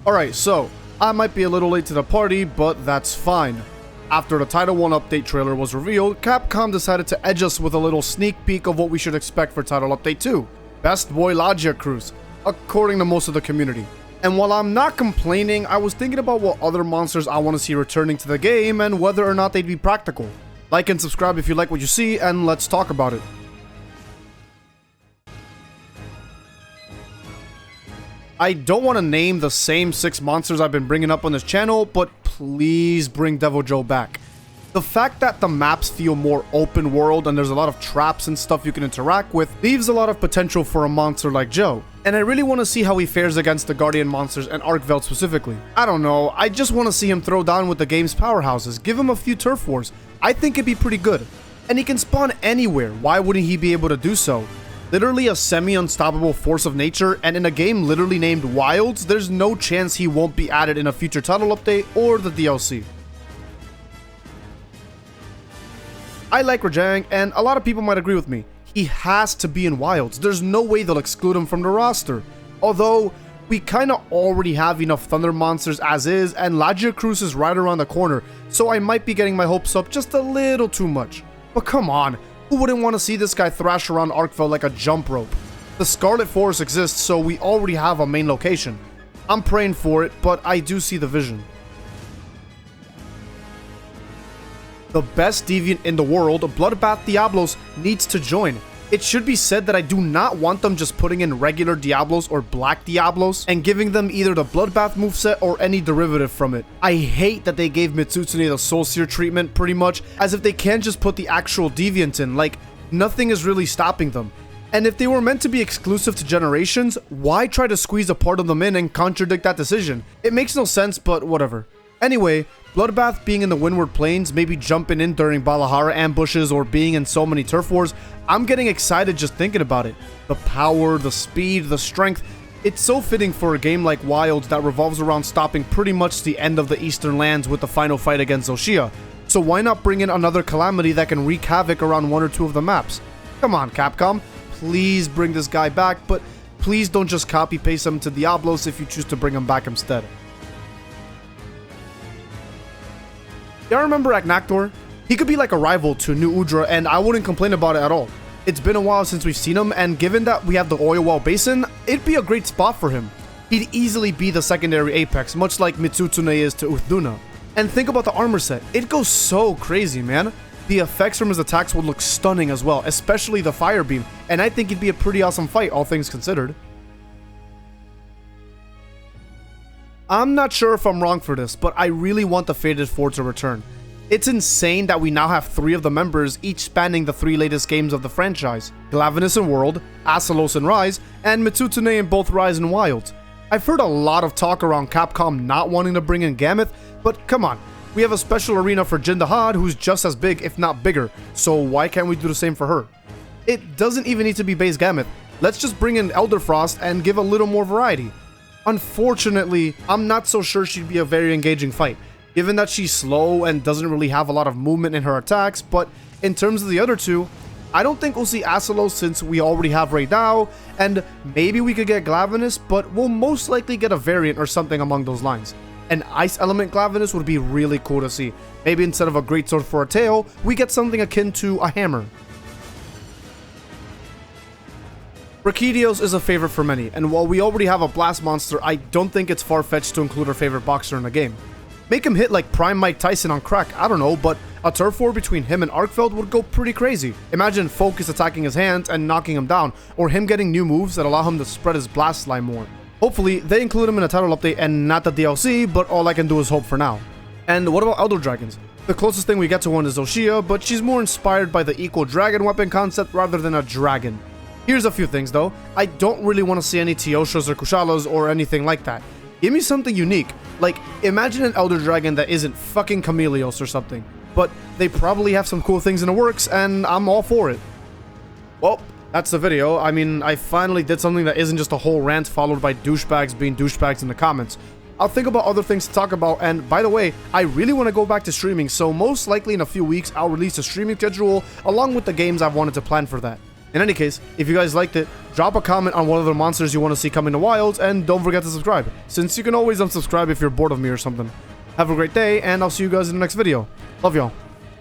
Alright, so, I might be a little late to the party, but that's fine. After the Title 1 update trailer was revealed, Capcom decided to edge us with a little sneak peek of what we should expect for Title Update 2. Best Boy Logia Cruise, according to most of the community. And while I'm not complaining, I was thinking about what other monsters I want to see returning to the game and whether or not they'd be practical. Like and subscribe if you like what you see, and let's talk about it. I don't want to name the same 6 monsters I've been bringing up on this channel, but please bring Devil Joe back. The fact that the maps feel more open world and there's a lot of traps and stuff you can interact with leaves a lot of potential for a monster like Joe. And I really want to see how he fares against the Guardian monsters and Arkveld specifically. I don't know, I just want to see him throw down with the game's powerhouses, give him a few turf wars. I think it'd be pretty good. And he can spawn anywhere, why wouldn't he be able to do so? Literally a semi-unstoppable force of nature, and in a game literally named Wilds, there's no chance he won't be added in a future title update or the DLC. I like Rejang, and a lot of people might agree with me. He has to be in Wilds. There's no way they'll exclude him from the roster. Although, we kinda already have enough Thunder monsters as is, and Logia Cruise is right around the corner, so I might be getting my hopes up just a little too much. But come on. Who wouldn't want to see this guy thrash around Arkveld like a jump rope? The Scarlet Forest exists, so we already have a main location. I'm praying for it, but I do see the vision. The best deviant in the world, Bloodbath Diablos, needs to join. It should be said that I do not want them just putting in regular Diablos or Black Diablos and giving them either the Bloodbath moveset or any derivative from it. I hate that they gave Mitsutsume the Soul Seer treatment pretty much, as if they can't just put the actual deviant in, like nothing is really stopping them. And if they were meant to be exclusive to generations, why try to squeeze a part of them in and contradict that decision? It makes no sense, but whatever. Anyway, Bloodbath being in the Windward Plains, maybe jumping in during Balahara ambushes or being in so many turf wars, I'm getting excited just thinking about it. The power, the speed, the strength, it's so fitting for a game like Wilds that revolves around stopping pretty much the end of the Eastern Lands with the final fight against Zoshia. So why not bring in another Calamity that can wreak havoc around 1 or 2 of the maps? Come on, Capcom, please bring this guy back, but please don't just copy paste him to Diablos if you choose to bring him back instead. Y'all remember Agnactor? He could be like a rival to New Udra, and I wouldn't complain about it at all. It's been a while since we've seen him, and given that we have the Oil Well Basin, it'd be a great spot for him. He'd easily be the secondary Apex, much like Mitsutsume is to Uthduna. And think about the armor set. It goes so crazy, man. The effects from his attacks would look stunning as well, especially the Fire Beam, and I think it'd be a pretty awesome fight, all things considered. I'm not sure if I'm wrong for this, but I really want the Fated Four to return. It's insane that we now have 3 of the members, each spanning the 3 latest games of the franchise. Glavenus in World, Asalos in Rise, and Mitsutsume in both Rise and Wilds. I've heard a lot of talk around Capcom not wanting to bring in Gammoth, but come on, we have a special arena for Jin Dahad who's just as big, if not bigger, so why can't we do the same for her? It doesn't even need to be base Gammoth, let's just bring in Elder Frost and give a little more variety. Unfortunately, I'm not so sure she'd be a very engaging fight, given that she's slow and doesn't really have a lot of movement in her attacks, but in terms of the other 2, I don't think we'll see Asalos since we already have Rei Dao, and maybe we could get Glavenus, but we'll most likely get a variant or something along those lines. An Ice Element Glavenus would be really cool to see. Maybe instead of a greatsword for a tail, we get something akin to a hammer. Brachydios is a favorite for many, and while we already have a blast monster, I don't think it's far-fetched to include our favorite boxer in the game. Make him hit like Prime Mike Tyson on crack, I don't know, but a turf war between him and Arkveld would go pretty crazy. Imagine Focus attacking his hands and knocking him down, or him getting new moves that allow him to spread his blast slime more. Hopefully, they include him in a title update and not the DLC, but all I can do is hope for now. And what about Elder Dragons? The closest thing we get to one is Zoshia, but she's more inspired by the equal dragon weapon concept rather than a dragon. Here's a few things though. I don't really want to see any Teoshas or Kushalas or anything like that. Give me something unique. Like, imagine an Elder Dragon that isn't fucking Chameleos or something. But they probably have some cool things in the works, and I'm all for it. Well, that's the video. I mean, I finally did something that isn't just a whole rant followed by douchebags being douchebags in the comments. I'll think about other things to talk about, and by the way, I really want to go back to streaming, so most likely in a few weeks, I'll release a streaming schedule along with the games I've wanted to plan for that. In any case, if you guys liked it, drop a comment on what other monsters you want to see coming to Wilds, and don't forget to subscribe, since you can always unsubscribe if you're bored of me or something. Have a great day, and I'll see you guys in the next video. Love y'all.